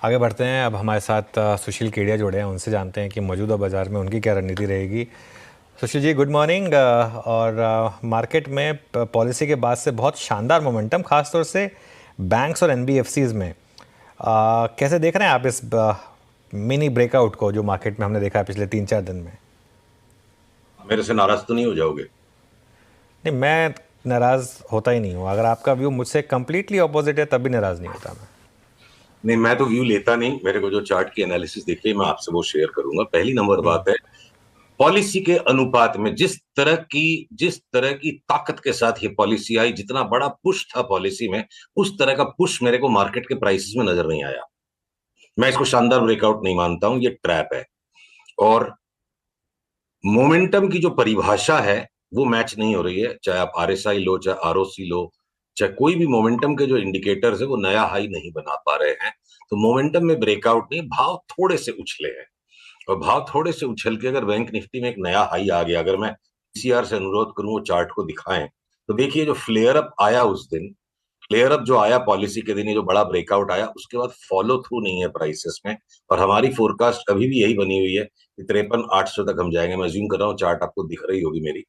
आगे बढ़ते हैं। अब हमारे साथ सुशील केडिया जुड़े हैं, उनसे जानते हैं कि मौजूदा बाजार में उनकी क्या रणनीति रहेगी। Sushil ji, good morning. और मार्केट में पॉलिसी के बाद से बहुत शानदार मोमेंटम, खासतौर से बैंक्स और एनबीएफसीज में। कैसे देख रहे हैं आप इस मिनी ब्रेकआउट को जो मार्केट में हमने देखा है पिछले 3-4 दिन में? मेरे से नाराज तो नहीं हो जाओगे? नहीं, मैं नाराज़ होता ही नहीं हूँ। अगर आपका व्यू मुझसे कंप्लीटली अपोजिट है तब भी नाराज़ नहीं होता मैं। नहीं, मैं तो व्यू लेता नहीं। मेरे को जो चार्ट की एनालिसिस दिख रही है मैं आपसे वो शेयर करूंगा। पहली नंबर बात है, पॉलिसी के अनुपात में जिस तरह की ताकत के साथ ये पॉलिसी आई, जितना बड़ा पुश था पॉलिसी में, उस तरह का पुश मेरे को मार्केट के प्राइसेस में नजर नहीं आया। मैं इसको शानदार ब्रेकआउट नहीं मानता हूं, ये ट्रैप है। और मोमेंटम की जो परिभाषा है वो मैच नहीं हो रही है। चाहे आप आरएसआई लो, चाहे आरओसी लो, चाहे कोई भी मोमेंटम के जो इंडिकेटर्स है वो नया हाई नहीं बना पा रहे हैं। तो मोमेंटम में ब्रेकआउट नहीं, भाव थोड़े से उछले हैं। और भाव थोड़े से उछल के अगर बैंक निफ्टी में एक नया हाई आ गया, अगर मैं पीसीआर से अनुरोध करूं वो चार्ट को दिखाएं, तो देखिए जो फ्लेयर अप आया उस दिन, फ्लेयर अप जो आया पॉलिसी के दिन, ये जो बड़ा ब्रेकआउट आया, उसके बाद फॉलो थ्रू नहीं है प्राइसेस में। और हमारी फोरकास्ट अभी भी यही बनी हुई है कि 53,800 तक हम जाएंगे। मैं ज्यूम कर रहा हूँ, चार्ट आपको दिख रही होगी मेरी।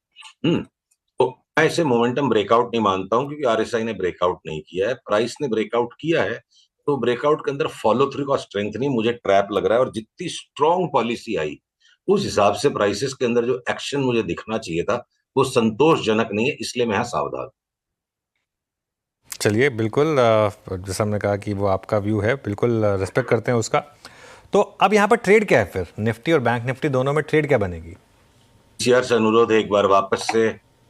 तो मैं इसे मोमेंटम ब्रेकआउट नहीं मानता हूं, क्योंकि आरएसआई ने ब्रेकआउट नहीं किया है, प्राइस ने ब्रेकआउट किया है। तो ब्रेकआउट के अंदर फॉलो थ्रू का स्ट्रेंथ नहीं मुझे ट्रैप लग रहा है। और जितनी स्ट्रॉन्ग पॉलिसी आई उस हिसाब से प्राइसेस के अंदर जो एक्शन मुझे दिखना चाहिए था वो संतोषजनक नहीं है, इसलिए मैं यहाँ सावधान। चलिए, बिल्कुल, जैसा हमने कहा कि वो आपका व्यू है, बिल्कुल रिस्पेक्ट करते हैं उसका। तो अब यहाँ पर ट्रेड क्या है फिर? निफ्टी और बैंक निफ्टी दोनों में ट्रेड क्या बनेगी? पीसीआर से अनुरोध है एक बार वापस से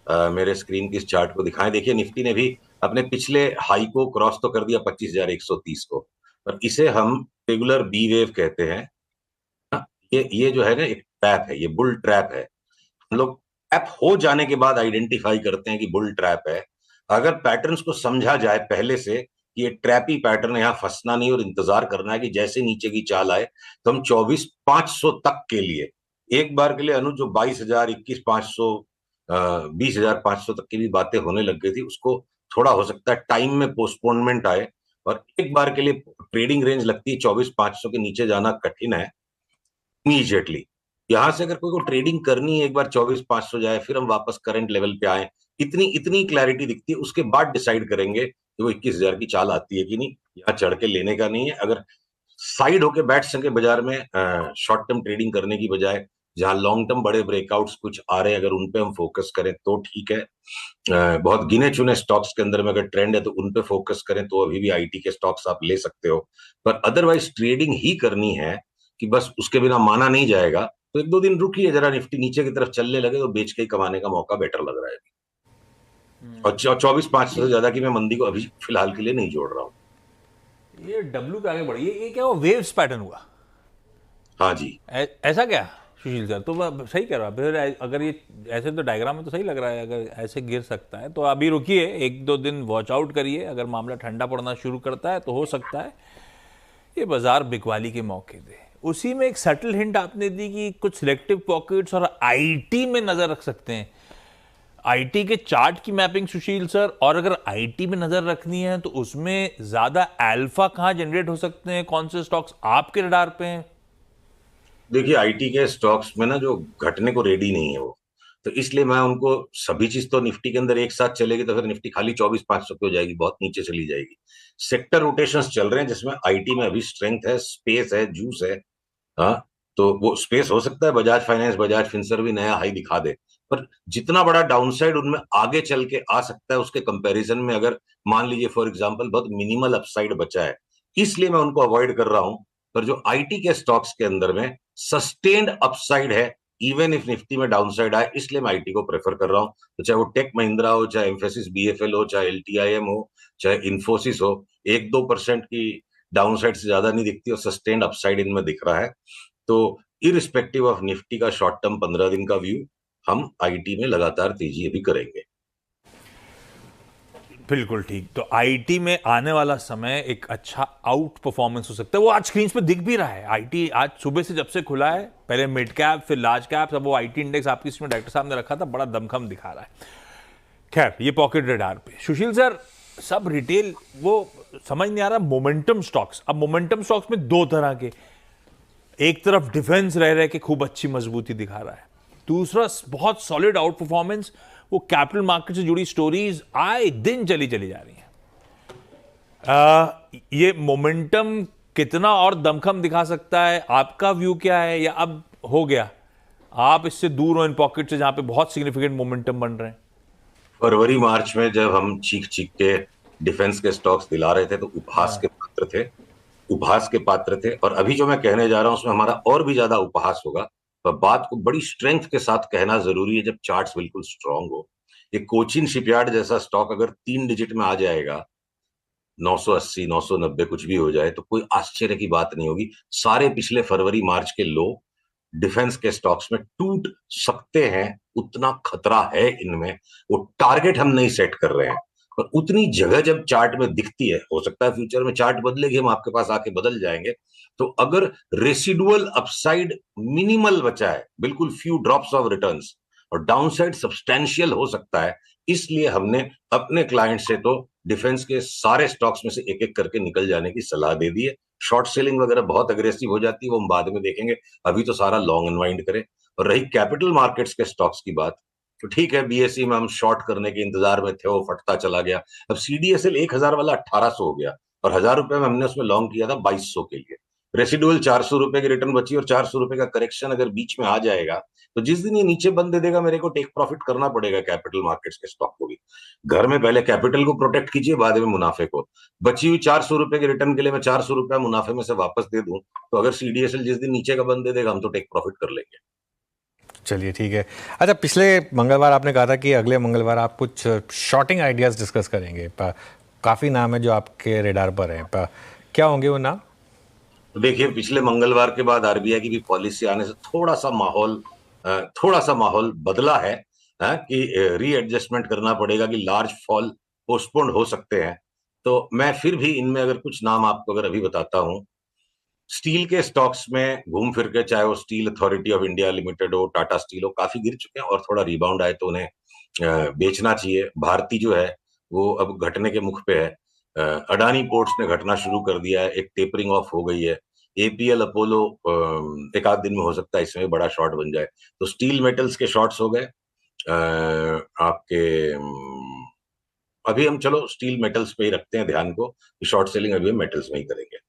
मेरे स्क्रीन की इस चार्ट को दिखाएं। देखिए निफ्टी ने भी अपने पिछले हाई को क्रॉस तो कर दिया 25,130 को, पर इसे हम रेगुलर बी वेव कहते हैं। हाँ, ये जो है ना, एक ट्रैप है, ये बुल ट्रैप है। हम लोग ट्रैप हो जाने के बाद आइडेंटिफाई करते हैं कि बुल ट्रैप है। अगर पैटर्न्स को समझा जाए पहले से कि ये ट्रैपी पैटर्न है, यहाँ फंसना नहीं और इंतजार करना है कि जैसे नीचे की चाल आए, तो हम 24,500 तक के लिए एक बार के लिए अनुज जो 22,000, 21,500, 20,500 तक की भी बातें होने लग गई थी, उसको थोड़ा हो सकता है टाइम में पोस्टपोनमेंट आए। और एक बार के लिए ट्रेडिंग रेंज लगती है 24,500 के नीचे जाना कठिन है इमीजिएटली। यहां से अगर कोई को ट्रेडिंग करनी है, एक बार 24,500 जाए, फिर हम वापस करंट लेवल पे आए, इतनी इतनी क्लैरिटी दिखती है, उसके बाद डिसाइड करेंगे कि वो 21,000 की चाल आती है कि नहीं। यहाँ चढ़ के लेने का नहीं है। अगर साइड होके बैठ सके बाजार में शॉर्ट टर्म ट्रेडिंग करने की बजाय, जहां लॉन्ग टर्म बड़े ब्रेकआउट्स कुछ आ रहे हैं, अगर उन पे हम फोकस करें तो ठीक है। बहुत गिने चुने स्टॉक्स के अंदर में अगर ट्रेंड है तो उन पे फोकस करें, तो अभी भी आईटी के स्टॉक्स आप ले सकते हो। पर अदरवाइज ट्रेडिंग ही करनी है कि बस उसके बिना माना नहीं जाएगा, तो एक दो दिन रुकिए जरा, निफ्टी नीचे की तरफ चलने लगे तो बेच के ही कमाने का मौका बेटर लग रहा है। और 24,500 से ज्यादा की मैं मंदी को अभी फिलहाल के लिए नहीं जोड़ रहा हूँ। ये डब्ल्यू के आगे बढ़ी, ये क्या वो वेव्स पैटर्न हुआ? हाँ जी। ऐसा क्या सुशील सर? तो मैं सही कह रहा हूँ फिर। अगर ये ऐसे तो डायग्राम में तो सही लग रहा है, अगर ऐसे गिर सकता है तो अभी रुकिए, एक दो दिन वॉच आउट करिए। अगर मामला ठंडा पड़ना शुरू करता है तो हो सकता है ये बाजार बिकवाली के मौके दे। उसी में एक सटल हिंट आपने दी कि कुछ सिलेक्टिव पॉकेट्स और आईटी में नजर रख सकते हैं। आईटी के चार्ट की मैपिंग सुशील सर, और अगर आईटी में नजर रखनी है तो उसमें ज्यादा अल्फा कहां जनरेट हो सकते हैं? कौन से स्टॉक्स आपके रडार पे हैं? देखिए आईटी के स्टॉक्स में ना जो घटने को रेडी नहीं है वो, तो इसलिए मैं उनको, सभी चीज तो निफ्टी के अंदर एक साथ चलेगी तो फिर निफ्टी खाली 24,500 पे हो जाएगी, बहुत नीचे चली जाएगी। सेक्टर रोटेशंस चल रहे हैं जिसमें आईटी में अभी स्ट्रेंथ है, स्पेस है, जूस है। हाँ, तो वो स्पेस हो सकता है बजाज फाइनेंस, बजाज फिनसर्व भी नया हाई दिखा दे, पर जितना बड़ा डाउनसाइड उनमें आगे चल के आ सकता है उसके कंपैरिजन में, अगर मान लीजिए फॉर एग्जांपल बहुत मिनिमल अपसाइड बचा है, इसलिए मैं उनको अवॉइड कर रहा हूं। पर जो आईटी के स्टॉक्स के अंदर में सस्टेन्ड अपसाइड है, इवन इफ निफ्टी में डाउनसाइड आए, इसलिए मैं आईटी को प्रेफर कर रहा हूं। तो चाहे वो टेक महिंद्रा हो, चाहे एम्फेसिस बीएफएल हो, चाहे एलटीआईएम हो, चाहे इन्फोसिस हो, 1-2% की डाउनसाइड से ज्यादा नहीं दिखती और सस्टेन्ड अपसाइड इनमें दिख रहा है। तो इरिस्पेक्टिव ऑफ निफ्टी का शॉर्ट टर्म 15 दिन का व्यू, हम आईटी में लगातार तेजी अभी करेंगे। बिल्कुल ठीक। तो आईटी में आने वाला समय एक अच्छा आउट परफॉर्मेंस हो सकता है। वो आज स्क्रीन पे दिख भी रहा है। आईटी आज सुबह से जब से खुला है, पहले मिड कैप फिर लार्ज कैप, सब वो आईटी इंडेक्स आपकी इसमें डायरेक्टर साहब ने रखा था, बड़ा दमखम दिखा रहा है। खैर, ये पॉकेट रडार पे सुशील सर, सब रिटेल वो समझ नहीं आ रहा। मोमेंटम स्टॉक्स, अब मोमेंटम स्टॉक्स में दो तरह के, एक तरफ डिफेंस रह रहे के खूब अच्छी मजबूती दिखा रहा है, दूसरा बहुत सॉलिड आउट परफॉर्मेंस, वो कैपिटल मार्केट से जुड़ी स्टोरीज आए दिन चली जा रही हैं। ये मोमेंटम कितना और दमखम दिखा सकता है, आपका व्यू क्या है, या अब हो गया आप इससे दूर हो इन पॉकेट से जहां पे बहुत सिग्निफिकेंट मोमेंटम बन रहे हैं? फरवरी मार्च में जब हम चीख चीख के डिफेंस के स्टॉक्स दिला रहे थे तो उपहास के पात्र थे, उपहास के पात्र थे। और अभी जो मैं कहने जा रहा हूं उसमें हमारा और भी ज्यादा उपहास होगा, पर बात को बड़ी स्ट्रेंथ के साथ कहना जरूरी है जब चार्ट्स बिल्कुल स्ट्रांग हो। ये कोचिन शिपयार्ड जैसा स्टॉक अगर 3 डिजिट में आ जाएगा, 980 990 कुछ भी हो जाए, तो कोई आश्चर्य की बात नहीं होगी। सारे पिछले फरवरी मार्च के लो डिफेंस के स्टॉक्स में टूट सकते हैं, उतना खतरा है इनमें। वो टारगेट हम नहीं सेट कर रहे हैं, पर उतनी जगह जब चार्ट में दिखती है, हो सकता है फ्यूचर में चार्ट बदलेगी, हम आपके पास आके बदल जाएंगे। तो अगर रेसिडुअल अपसाइड मिनिमल बचा है, बिल्कुल फ्यू ड्रॉप्स ऑफ रिटर्न्स, और डाउनसाइड सब्सटैंशियल हो सकता है, इसलिए हमने अपने क्लाइंट से तो डिफेंस के सारे स्टॉक्स में से एक एक करके निकल जाने की सलाह दे दी है। शॉर्ट सेलिंग वगैरह बहुत अग्रेसिव हो जाती है, वो हम बाद में देखेंगे, अभी तो सारा लॉन्ग अनवाइंड करें। और रही कैपिटल मार्केट्स के स्टॉक्स की बात, तो ठीक है, बीएसई में हम शॉर्ट करने के इंतजार में थे, वो फटता चला गया। अब सीडीएसएल 1000 वाला 1800 हो गया, और 1000 रुपए में हमने उसमें लॉन्ग किया था 2200 के लिए। रेसिडुअल 400 रुपए की रिटर्न बची, और 400 रुपए का करेक्शन अगर बीच में आ जाएगा, तो जिस दिन ये नीचे बंद दे देगा, मेरे को टेक प्रॉफिट करना पड़ेगा कैपिटल मार्केट्स के स्टॉक को भी। घर में पहले कैपिटल को प्रोटेक्ट कीजिए, बाद में मुनाफे को। बची हुई 400 रुपए के रिटर्न के लिए मैं 400 रुपया मुनाफे में से वापस दे दूं, तो अगर सीडीएसएल जिस दिन नीचे का बंद दे देगा, हम तो टेक प्रॉफिट कर लेंगे। चलिए ठीक है। अच्छा, पिछले मंगलवार आपने कहा था कि अगले मंगलवार आप कुछ शॉर्टिंग आइडियाज़ डिस्कस करेंगे। काफ़ी नाम है जो आपके रेडार पर हैं, क्या होंगे वो नाम? तो देखिए, पिछले मंगलवार के बाद आरबीआई की भी पॉलिसी आने से थोड़ा सा माहौल बदला है, कि रीएडजस्टमेंट करना पड़ेगा, कि लार्ज फॉल पोस्टपोन्ड हो सकते हैं। तो मैं फिर भी इनमें अगर कुछ नाम आपको अगर अभी बताता हूं, स्टील के स्टॉक्स में घूम फिर के, चाहे वो steel authority of India limited हो, टाटा स्टील हो, काफी गिर चुके हैं, और थोड़ा रिबाउंड आए तो उन्हें बेचना चाहिए। भारती जो है वो अब घटने के मुख पे है। अडानी पोर्ट्स ने घटना शुरू कर दिया है, एक टेपरिंग ऑफ हो गई है। एपीएल अपोलो एक आध दिन में हो सकता है इसमें बड़ा शॉर्ट बन जाए। तो स्टील मेटल्स के शॉर्ट्स हो गए आपके। अभी हम चलो स्टील मेटल्स पे ही रखते हैं ध्यान को, कि शॉर्ट सेलिंग अभी हम मेटल्स में ही करेंगे।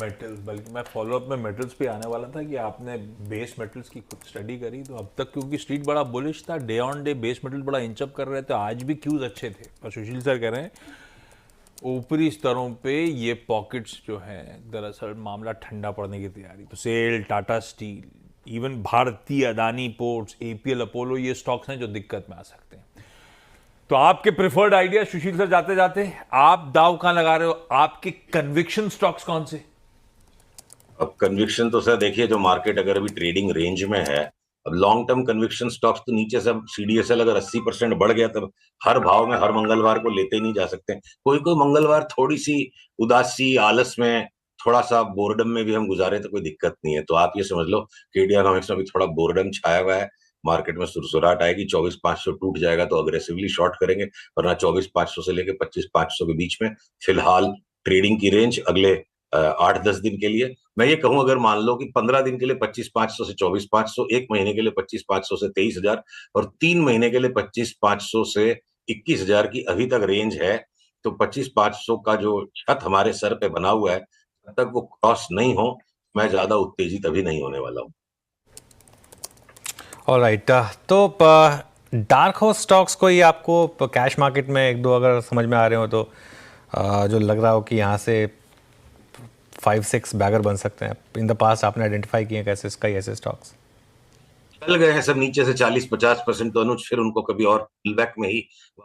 मेटल्स, बल्कि मैं फॉलोअप में मेटल्स पे आने वाला था कि आपने बेस मेटल्स की खुद स्टडी करी, तो अब तक क्योंकि स्ट्रीट बड़ा बुलिश था, day on day base metal बड़ा इंचअप कर रहे थे, आज भी क्यूज अच्छे थे। पर सुशील सर कह रहे हैं ऊपरी स्तरों पे ये पॉकेट्स जो है दरअसल मामला ठंडा पड़ने की तैयारी। तो सेल, टाटा स्टील, इवन भारतीय अडानी पोर्ट्स, एपीएल अपोलो, ये स्टॉक्स हैं जो दिक्कत में आ सकते हैं। तो आपके प्रेफर्ड आइडिया सुशील सर, जाते जाते आप दाव कहां लगा रहे हो? आपके कन्विक्शन स्टॉक्स कौन से? अब कन्विक्शन तो सर देखिए, जो मार्केट अगर अभी ट्रेडिंग रेंज में है, अब लॉन्ग टर्म कन्विक्शन स्टॉक्स तो नीचे से, सीडीएसएल अगर 80% बढ़ गया, तब हर भाव में हर मंगलवार को लेते ही नहीं जा सकते। कोई कोई मंगलवार थोड़ी सी उदासी, आलस में, थोड़ा सा बोर्डम में भी हम गुजारे तो कोई दिक्कत नहीं है। तो आप ये समझ लो कि इंडियानॉमिक्स में भी थोड़ा बोर्डम छाया हुआ है, मार्केट में सुरसुराहट आएगी, 24,500 टूट जाएगा तो अग्रेसिवली शॉर्ट करेंगे, वरना 24,500 से लेकर 25,500 के बीच में फिलहाल ट्रेडिंग की रेंज अगले 8-10 दिन के लिए। मैं ये कहूं, अगर मान लो कि 15 दिन के लिए 25,500 से 24,500, 1 महीने के लिए 25,500 से 23,000, और 3 महीने के लिए 25,500 से 21,000 की अभी तक रेंज है, तो 25,500 का जो छत हमारे सर पे बना हुआ है, जब तक वो क्रॉस नहीं हो, मैं ज्यादा उत्तेजित अभी नहीं होने वाला हूँ। ऑलराइट, तो डार्क हॉर्स स्टॉक्स कोई आपको कैश मार्केट में एक दो अगर समझ में आ रहे हो तो, जो लग रहा हो कि यहाँ से 5-6 बैगर बन सकते हैं, इन द पास्ट आपने आइडेंटिफाई किए कैसे कई ऐसे स्टॉक्स? चल गए हैं सब नीचे से 40-50% तो अनुज, फिर उनको कभी और पुलबैक में ही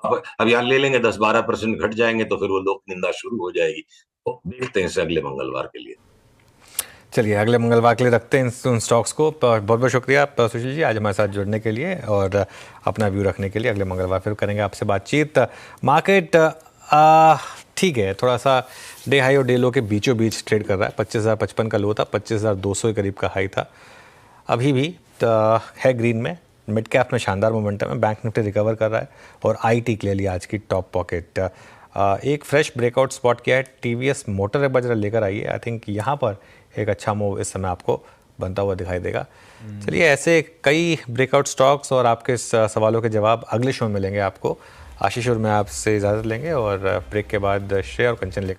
अब यहाँ ले लेंगे, 10-12% घट जाएंगे, तो फिर वो लोक निंदा शुरू हो जाएगी। तो देखते हैं इसे अगले मंगलवार के लिए। चलिए, अगले मंगलवार के लिए रखते हैं उन स्टॉक्स को। बहुत बहुत शुक्रिया सुशील जी आज हमारे साथ जुड़ने के लिए और अपना व्यू रखने के लिए। अगले मंगलवार फिर करेंगे आपसे बातचीत। मार्केट ठीक है, थोड़ा सा डे हाई और डे लो के बीचों बीच ट्रेड कर रहा है। 25,055 का लो था, 25,200 के करीब का हाई था। अभी भी है ग्रीन में, मिड कैप में शानदार मोमेंटम है, बैंक निफ्टी रिकवर कर रहा है और आईटी क्लियरली आज की टॉप पॉकेट। एक फ्रेश ब्रेकआउट स्पॉट किया है टीवीएस मोटर एक बार जरा लेकर आई है। आई थिंक यहाँ पर एक अच्छा मूव इस समय आपको बनता हुआ दिखाई देगा। चलिए, ऐसे कई ब्रेकआउट स्टॉक्स और आपके सवालों के जवाब अगले शो में मिलेंगे आपको। आशीष और मैं आपसे इजाज़त लेंगे और ब्रेक के बाद श्रेय और कंचन लेकर